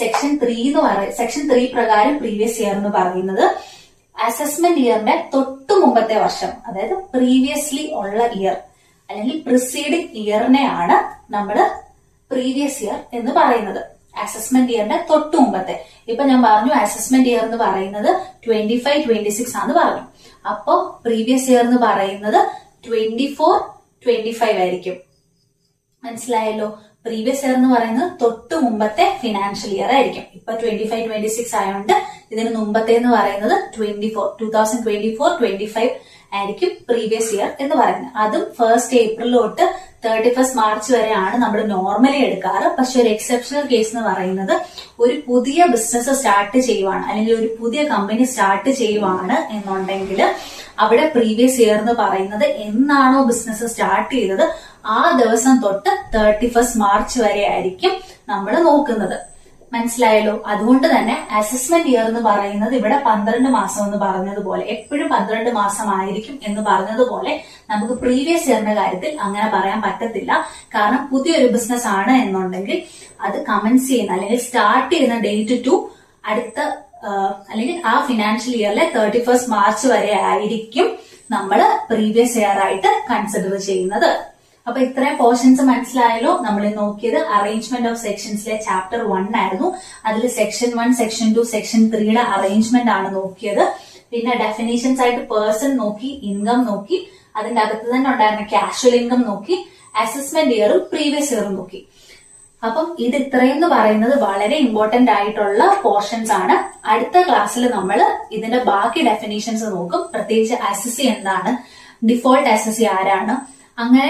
സെക്ഷൻ 3 പ്രകാരം പ്രീവിയസ് ഇയർ എന്ന് പറയുന്നത് അസസ്മെന്റ് ഇയറിന്റെ തൊട്ടു മുമ്പത്തെ വർഷം, അതായത് പ്രീവിയസ്ലി ഉള്ള ഇയർ അല്ലെങ്കിൽ പ്രിസീഡിംഗ് ഇയറിനെയാണ് നമ്മൾ പ്രീവിയസ് ഇയർ എന്ന് പറയുന്നത്. അസസ്മെന്റ് ഇയറിന്റെ തൊട്ടു മുമ്പത്തെ. ഇപ്പൊ ഞാൻ പറഞ്ഞു അസസ്മെന്റ് ഇയർ എന്ന് പറയുന്നത് 25-26 ആണെന്ന് പറഞ്ഞു. അപ്പോ പ്രീവിയസ് ഇയർ എന്ന് പറയുന്നത് 24-25 ആയിരിക്കും. മനസ്സിലായല്ലോ? പ്രീവിയസ് ഇയർ എന്ന് പറയുന്നത് തൊട്ടു മുമ്പത്തെ ഫിനാൻഷ്യൽ ഇയർ ആയിരിക്കും. ഇപ്പൊ 25-26 ആയതുകൊണ്ട് ഇതിന് മുമ്പത്തെ എന്ന് പറയുന്നത് 2024-25 ആയിരിക്കും പ്രീവിയസ് ഇയർ എന്ന് പറയുന്നത്. അതും 1st April തൊട്ട് 31st March വരെയാണ് നമ്മൾ നോർമലി എടുക്കാറ്. പക്ഷെ ഒരു എക്സെപ്ഷണൽ കേസ് എന്ന് പറയുന്നത് ഒരു പുതിയ ബിസിനസ് സ്റ്റാർട്ട് ചെയ്യുവാണ് അല്ലെങ്കിൽ ഒരു പുതിയ കമ്പനി സ്റ്റാർട്ട് ചെയ്യുവാണ് എന്നുണ്ടെങ്കിൽ അവിടെ പ്രീവിയസ് ഇയർ എന്ന് പറയുന്നത് എന്നാണോ ബിസിനസ് സ്റ്റാർട്ട് ചെയ്തത് ആ ദിവസം തൊട്ട് 31st March വരെ ആയിരിക്കും നമ്മൾ നോക്കുന്നത്. മനസ്സിലായല്ലോ? അതുകൊണ്ട് തന്നെ അസസ്മെന്റ് ഇയർ എന്ന് പറയുന്നത് ഇവിടെ 12 മാസം എന്ന് പറഞ്ഞതുപോലെ എപ്പോഴും 12 മാസം ആയിരിക്കും എന്ന് പറഞ്ഞതുപോലെ നമുക്ക് പ്രീവിയസ് ഇയറിന്റെ കാര്യത്തിൽ അങ്ങനെ പറയാൻ പറ്റത്തില്ല. കാരണം പുതിയൊരു ബിസിനസ് ആണ് എന്നുണ്ടെങ്കിൽ അത് കമൻസ് ചെയ്യുന്ന അല്ലെങ്കിൽ സ്റ്റാർട്ട് ചെയ്യുന്ന ഡേറ്റ് ടു അടുത്ത അല്ലെങ്കിൽ ആ ഫിനാൻഷ്യൽ ഇയറിലെ 31st March വരെ ആയിരിക്കും നമ്മൾ പ്രീവിയസ് ഇയർ ആയിട്ട് കൺസിഡർ ചെയ്യുന്നത്. അപ്പൊ ഇത്രയും പോർഷൻസ് മനസ്സിലായല്ലോ. നമ്മൾ നോക്കിയത് അറേഞ്ച്മെന്റ് ഓഫ് സെക്ഷൻസിലെ ചാപ്റ്റർ 1 ആയിരുന്നു. അതിൽ സെക്ഷൻ 1, സെക്ഷൻ 2, സെക്ഷൻ 3യുടെ അറേഞ്ച്മെന്റ് ആണ് നോക്കിയത്. പിന്നെ ഡെഫിനേഷൻസ് ആയിട്ട് പേഴ്സൺ നോക്കി, ഇൻകം നോക്കി, അതിന്റെ അകത്ത് തന്നെ ഉണ്ടായിരുന്ന കാഷ്വൽ ഇൻകം നോക്കി, അസസ്മെന്റ് ഇയറും പ്രീവിയസ് ഇയറും നോക്കി. അപ്പം ഇത് ഇത്രയും എന്ന് പറയുന്നത് വളരെ ഇമ്പോർട്ടന്റ് ആയിട്ടുള്ള പോർഷൻസ് ആണ്. അടുത്ത ക്ലാസ്സിൽ നമ്മൾ ഇതിന്റെ ബാക്കി ഡെഫിനേഷൻസ് നോക്കും. പ്രത്യേകിച്ച് അസസി എന്താണ്, ഡിഫോൾട്ട് അസസി ആരാണ്, അങ്ങനെ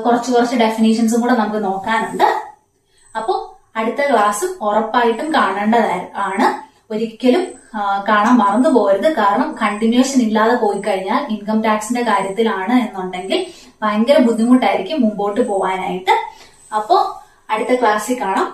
കുറച്ച് ഡെഫിനേഷൻസും കൂടെ നമുക്ക് നോക്കാനുണ്ട്. അപ്പോൾ അടുത്ത ക്ലാസ്സും ഉറപ്പായിട്ടും കാണേണ്ടതാണ്. ഒരിക്കലും കാണാൻ മറന്നു പോകരുത്. കാരണം കണ്ടിന്യൂഷൻ ഇല്ലാതെ പോയി കഴിഞ്ഞാൽ ഇൻകം ടാക്സിന്റെ കാര്യത്തിലാണ് എന്നുണ്ടെങ്കിൽ ഭയങ്കര ബുദ്ധിമുട്ടായിരിക്കും മുമ്പോട്ട് പോവാനായിട്ട്. അപ്പോ അടുത്ത ക്ലാസ്സിൽ കാണാം.